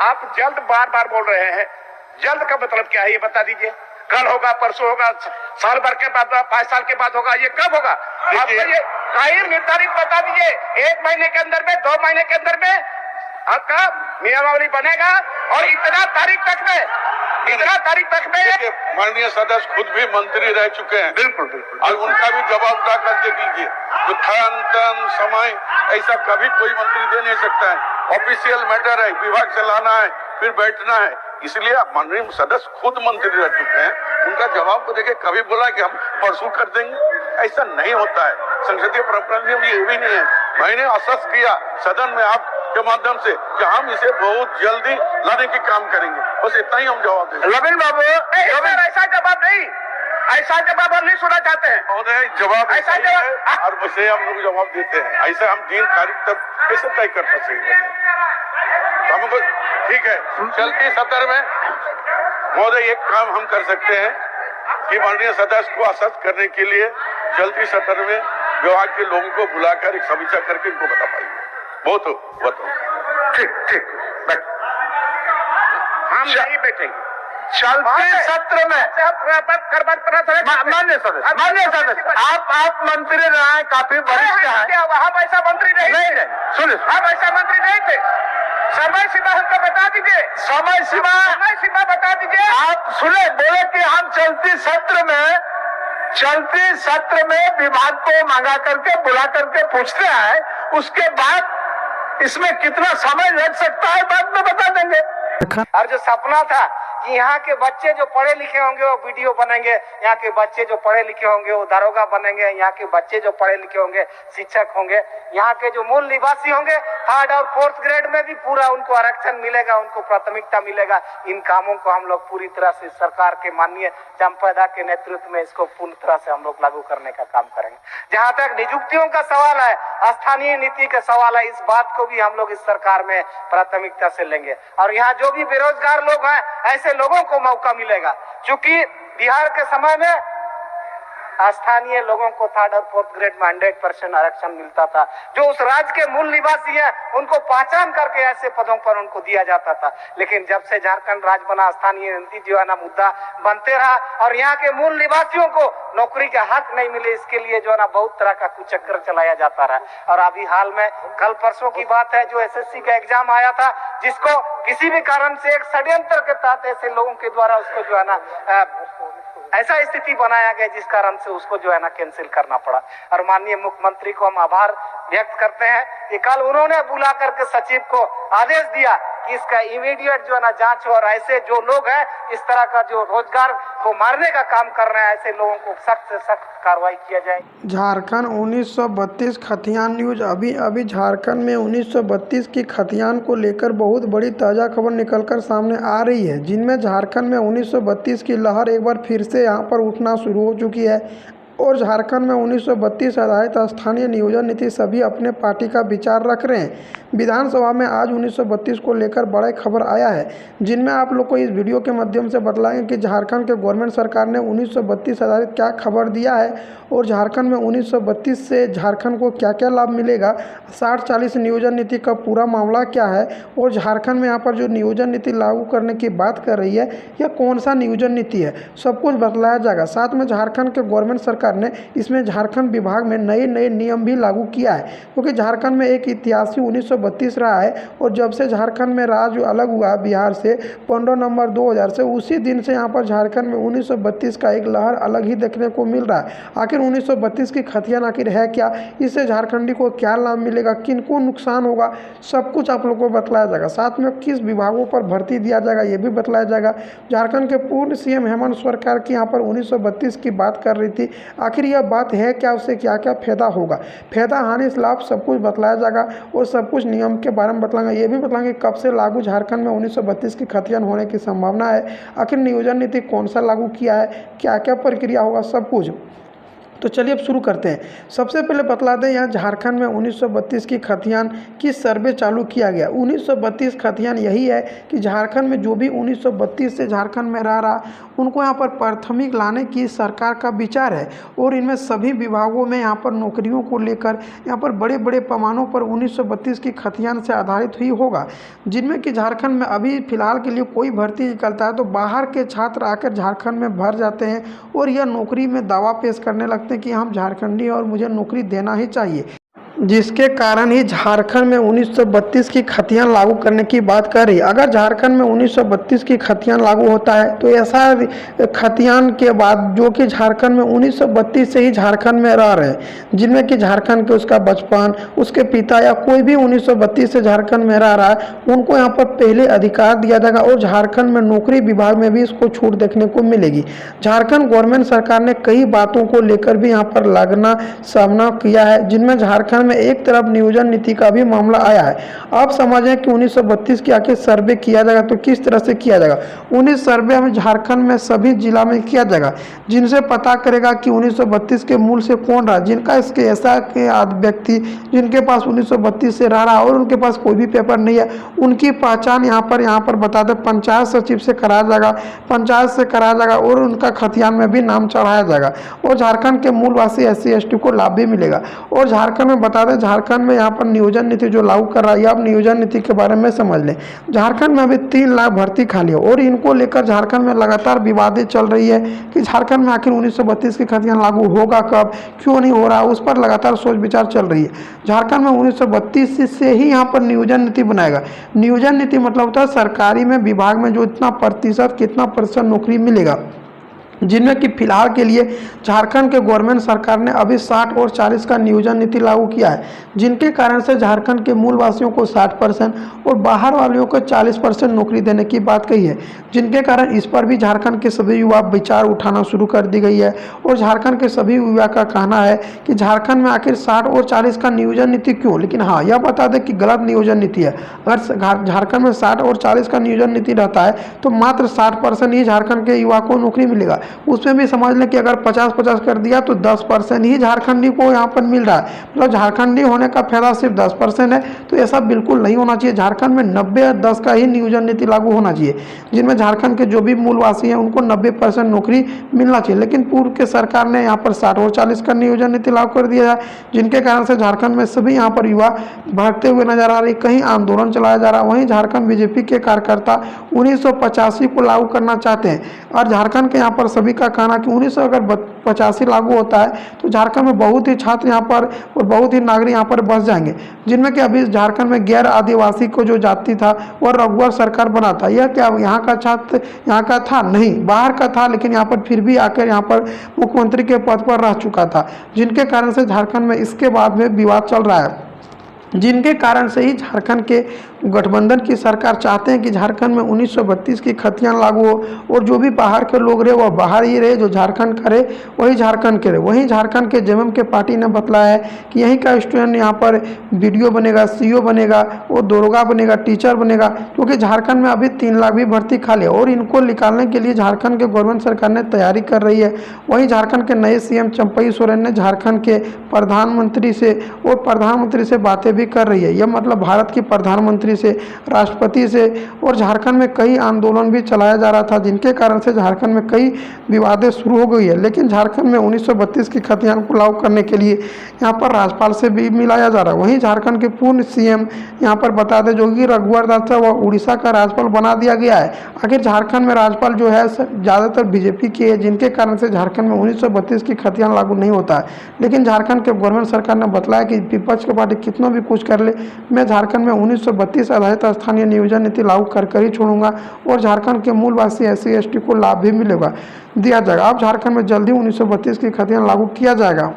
आप जल्द बार बार बोल रहे हैं, जल्द का मतलब क्या है ये बता दीजिए। कल होगा, परसों होगा, साल भर के बाद, 5 साल के बाद होगा, ये कब होगा? आप ये टाइम निर्धारित बता दीजिए। 1 महीने के अंदर में, 2 महीने के अंदर में आपका नियमावली बनेगा और इतना तारीख तक में माननीय सदस्य खुद भी मंत्री रह चुके हैं। बिल्कुल बिल्कुल, और उनका भी जवाब उठा करके कीजिए। जो खान समय ऐसा कभी कोई मंत्री दे नहीं सकता है। ऑफिशियल मैटर है, विभाग चलाना है, फिर बैठना है। इसलिए माननीय सदस्य खुद मंत्री रह चुके हैं, उनका जवाब को देखे कभी बोला कि हम परसों कर देंगे, ऐसा नहीं होता है। संसदीय परंपरा नियम ये भी नहीं है। मैंने आश्वस्त किया सदन में आप के माध्यम से कि हम इसे बहुत जल्दी लाने की काम करेंगे। बस इतना ही हम जवाब देंगे। लविन बाबू, ऐसा जवाब नहीं, ऐसा जवाब हम नहीं सुनना चाहते हैं। जवाब ऐसा जवाब और वैसे हम लोग जवाब देते हैं। ऐसा हम दिन तारीख तक कैसे तय कर सकते हैं? हमको ठीक है, चलती सत्र में महोदय एक काम हम कर सकते हैं कि माननीय सदस्य को आश्वस्त करने के लिए चलती सत्र में विभाग के लोगों को बुलाकर एक समीक्षा करके इनको बता पाएंगे। बहुत ठीक हम नहीं बैठेंगे चलते सत्र में। मान्य सदस्य, आप मंत्री रहे हैं, काफी वरिष्ठ हैं। हम ऐसा मंत्री नहीं, सुनिए, हम ऐसा मंत्री नहीं थे। समय सीमा हमको बता दीजिए। समय सीमा बता दीजिए। आप सुने, बोले कि हम चलती सत्र में विभाग को मंगा करके बुला करके पूछते हैं, उसके बाद इसमें कितना समय लग सकता है बाद में बता देंगे। और जो सपना था कि यहाँ के बच्चे जो पढ़े लिखे होंगे वो वीडियो बनेंगे, यहाँ के बच्चे जो पढ़े लिखे होंगे वो दारोगा बनेंगे, यहाँ के बच्चे जो पढ़े लिखे होंगे शिक्षक होंगे, यहाँ के जो मूल निवासी होंगे 3rd और 4th ग्रेड में भी पूरा उनको आरक्षण मिलेगा, उनको प्राथमिकता मिलेगा। इन कामों को हम लोग पूरी तरह से सरकार के माननीय चंपैदा के नेतृत्व में इसको पूर्ण तरह से हम लोग लागू करने का काम करेंगे। जहाँ तक नियुक्तियों का सवाल है, स्थानीय नीति का सवाल है, इस बात को भी हम लोग इस सरकार में प्राथमिकता से लेंगे। और यहाँ जो भी बेरोजगार लोग हैं, ऐसे लोगों को मौका मिलेगा। क्योंकि बिहार के समय में स्थानीय लोगों को 3rd और 4th ग्रेड में 100% आरक्षण मिलता था। जो उस राज्य के मूल निवासी हैं, उनको पहचान करके ऐसे पदों पर उनको दिया जाता था। लेकिन जब से झारखंड राज्य बना, स्थानीय नीति जो है ना मुद्दा बनते रहा और यहाँ के मूल निवासियों को नौकरी का हक नहीं मिले, इसके लिए जो है ना बहुत तरह का कुचक्र चलाया जाता रहा। और अभी हाल में कल परसों की बात है, जो SSC का एग्जाम आया था, जिसको किसी भी कारण से एक षड्यंत्र के तहत ऐसे लोगों के द्वारा उसको जो है ना ऐसा स्थिति बनाया गया जिस कारण से उसको जो है ना कैंसिल करना पड़ा। और माननीय मुख्यमंत्री को हम आभार व्यक्त करते हैं कि कल उन्होंने बुला करके सचिव को आदेश दिया कि इसका इमीडिएट जो है ना जांच हो और ऐसे जो लोग हैं इस तरह का जो रोजगार को मारने का काम कर रहे हैं, ऐसे लोगों को सख्त से सख्त कार्रवाई किया जाए। झारखंड 1932 खतियान न्यूज। अभी झारखंड में 1932 की खतियान को लेकर बहुत बड़ी ताज़ा खबर निकलकर सामने आ रही है, जिनमें झारखंड में 1932 की लहर एक बार फिर से यहां पर उठना शुरू हो चुकी है। और झारखंड में 1932 आधारित स्थानीय नियोजन नीति सभी अपने पार्टी का विचार रख रहे हैं। विधानसभा में आज 1932 को लेकर बड़ा खबर आया है, जिनमें आप लोग को इस वीडियो के माध्यम से बतलाएंगे कि झारखंड के गवर्नमेंट सरकार ने 1932 आधारित क्या खबर दिया है और झारखंड में 1932 से झारखंड को क्या क्या लाभ मिलेगा, 60-40 नियोजन नीति का पूरा मामला क्या है और झारखंड में यहाँ पर जो नियोजन नीति लागू करने की बात कर रही है यह कौन सा नियोजन नीति है, सब कुछ बतलाया जाएगा। साथ में झारखंड के गवर्नमेंट सरकार ने इसमें झारखंड विभाग में नए नियम भी लागू किया है, क्योंकि झारखंड में एक इतिहास 1932 रहा है और जब से झारखंड में राज्य अलग हुआ बिहार से 15 नवंबर 2000 से, उसी दिन से यहाँ पर झारखंड में 1932 का एक लहर अलग ही देखने को मिल रहा है। आखिर 1932 की खतियान आखिर है क्या, इससे झारखंडी को क्या लाभ मिलेगा, किनको नुकसान होगा, सब कुछ आप लोगों को बतलाया जाएगा। साथ में किस विभागों पर भर्ती दिया जाएगा ये भी बतलाया जाएगा। झारखंड के पूर्व CM हेमंत सरकार की यहाँ पर 1932 की बात कर रही थी, आखिर यह बात है क्या, उससे क्या क्या फायदा होगा, फायदा हानि लाभ सब कुछ बतलाया जाएगा और सब कुछ नियम के बारे में बतलाएंगे। ये भी बतलाएंगे कब से लागू झारखंड में 1932 की खतियान होने की संभावना है, आखिर नियोजन नीति कौन सा लागू किया है, क्या क्या प्रक्रिया होगा, सब कुछ। तो चलिए अब शुरू करते हैं। सबसे पहले बतला दें, यहाँ झारखंड में 1932 की खतियान की सर्वे चालू किया गया। 1932 खतियान यही है कि झारखंड में जो भी 1932 से झारखंड में रह रहा उनको यहाँ पर प्राथमिक लाने की सरकार का विचार है और इनमें सभी विभागों में यहाँ पर नौकरियों को लेकर यहाँ पर बड़े बड़े पैमानों पर 1932 की खतियान से आधारित ही होगा, जिनमें कि झारखंड में अभी फ़िलहाल के लिए कोई भर्ती निकलता है तो बाहर के छात्र आकर झारखंड में भर जाते हैं और यह नौकरी में दावा पेश करने लगते हैं कि हम झारखंडी और मुझे नौकरी देना ही चाहिए, जिसके कारण ही झारखंड में 1932 की खतियान लागू करने की बात कर रही है। अगर झारखंड में 1932 की खतियान लागू होता है तो ऐसा खतियान के बाद जो कि झारखंड में 1932 से ही झारखंड में रह रहे हैं, जिनमें कि झारखंड के उसका बचपन, उसके पिता या कोई भी 1932 से झारखंड में रह रहा है, उनको यहाँ पर पहले अधिकार दिया जाएगा और झारखंड में नौकरी विभाग में भी इसको छूट देखने को मिलेगी। झारखंड गवर्नमेंट सरकार ने कई बातों को लेकर भी यहाँ पर लगना सामना किया है, जिनमें झारखंड में एक तरफ नियोजन नीति का भी मामला आया है। आप समझें कि 1932 की आखिर सर्वे किया जाएगा तो किस तरह से किया जाएगा। 19 सर्वे में झारखंड में सभी जिला में किया जाएगा, जिनसे पता करेगा कि 1932 के मूल से कौन रहा, जिनका इसके ऐसा के व्यक्ति जिनके पास 1932 से रह रहा और उनके पास कोई भी पेपर नहीं है, उनकी पहचान यहाँ पर बता दें पंचायत सचिव से कराया जाएगा, पंचायत से कराया जाएगा और उनका खतियान में भी नाम चढ़ाया जाएगा और झारखंड के मूलवासी SC ST को लाभ भी मिलेगा। और झारखंड में बता दें, झारखंड में यहाँ पर नियोजन नीति जो लागू कर रहा है, अब नियोजन नीति के बारे में समझ लें। झारखंड में अभी 3 लाख भर्ती खाली है और इनको लेकर झारखंड में लगातार विवादें चल रही है कि झारखंड में आखिर 1932 की खतियान लागू होगा कब, क्यों नहीं हो रहा, उस पर लगातार सोच विचार चल रही है। झारखंड में 1932 से ही यहाँ पर नियोजन नीति बनाएगा। नियोजन नीति मतलब होता है सरकारी में विभाग में जो इतना प्रतिशत कितना प्रतिशत नौकरी मिलेगा, जिनमें कि फिलहाल के लिए झारखंड के गवर्नमेंट सरकार ने अभी 60 और 40 का नियोजन नीति लागू किया है, जिनके कारण से झारखंड के मूलवासियों को 60% और बाहर वालों को 40% नौकरी देने की बात कही है, जिनके कारण इस पर भी झारखंड के सभी युवा विचार उठाना शुरू कर दी गई है। और झारखंड के सभी युवा का कहना है कि झारखंड में आखिर 60 और 40 का नियोजन नीति क्यों। लेकिन हाँ, यह बता दें कि गलत नियोजन नीति है। अगर झारखंड में 60 और 40 का नियोजन नीति रहता है तो मात्र 60% ही झारखंड के युवा को नौकरी मिलेगा। उसमें भी समझ लें कि अगर 50-50 कर दिया तो 10% ही झारखंडी को यहाँ पर मिल रहा है, मतलब झारखंडी होने का फायदा सिर्फ 10% है। तो ऐसा बिल्कुल नहीं होना चाहिए। झारखंड में 90-10 का ही नियोजन नीति लागू होना चाहिए, जिनमें झारखंड के जो भी मूलवासी हैं उनको 90% नौकरी मिलना चाहिए। लेकिन पूर्व के सरकार ने यहाँ पर 60 और 40 का नियोजन नीति लागू कर दिया है, जिनके कारण से झारखंड में सभी यहाँ पर युवा भागते हुए नजर आ रहे। कहीं आंदोलन चलाया जा रहा है, वहीं झारखंड BJP के कार्यकर्ता 1985 को लागू करना चाहते हैं और झारखंड के यहाँ पर सभी का कहना कि 1985 लागू होता है तो झारखंड में बहुत ही छात्र यहाँ पर और बहुत ही नागरिक यहाँ पर बस जाएंगे, जिनमें कि अभी झारखंड में गैर आदिवासी को जो जाति था वह रघुवर सरकार बना था। यह क्या यहाँ का छात्र यहाँ का था? नहीं, बाहर का था, लेकिन यहाँ पर फिर भी आकर यहाँ पर मुख्यमंत्री के पद पर रह चुका था, जिनके कारण से झारखंड में इसके बाद में विवाद चल रहा है, जिनके कारण से ही झारखंड के गठबंधन की सरकार चाहते हैं कि झारखंड में 1932 की खतियान लागू हो और जो भी बाहर के लोग रहे वह बाहर ही रहे, जो झारखंड का रहे वही झारखंड के रहे। वहीं झारखंड के JMM के पार्टी ने बतलाया है कि यहीं का स्टूडेंट यहाँ पर BDO बनेगा, CO बनेगा और दरोगा बनेगा, टीचर बनेगा, क्योंकि झारखंड में अभी 3 लाख भी भर्ती खाली है और इनको निकालने के लिए झारखंड के गवर्नमेंट सरकार ने तैयारी कर रही है। वहीं झारखंड के नए CM चंपई सोरेन ने झारखंड के प्रधानमंत्री से बातें भी कर रही है। यह मतलब भारत की प्रधानमंत्री से, राष्ट्रपति से, और झारखंड में कई आंदोलन भी चलाया जा रहा था, जिनके कारण से झारखंड में कई विवादें शुरू हो गई है। लेकिन झारखंड में 1932 की खतियान को लागू करने के लिए यहाँ पर राज्यपाल से भी मिलाया जा रहा है। वहीं झारखंड के पूर्व CM यहाँ पर बता दें जो कि रघुवर दास था वह उड़ीसा का राज्यपाल बना दिया गया है। आखिर झारखंड में राज्यपाल जो है ज़्यादातर BJP की है, जिनके कारण से झारखंड में 1932 की खतियान लागू नहीं होता है। लेकिन झारखंड के गवर्नमेंट सरकार ने बतलाया कि विपक्ष के पार्टी कितना भी कुछ कर ले, मैं झारखंड में 1932 आधारित स्थानीय नियोजन नीति लागू कर ही छोड़ूंगा और झारखंड के मूलवासी SC ST को लाभ भी मिलेगा दिया जाएगा। अब झारखंड में जल्दी 1932 की खतियान लागू किया जाएगा।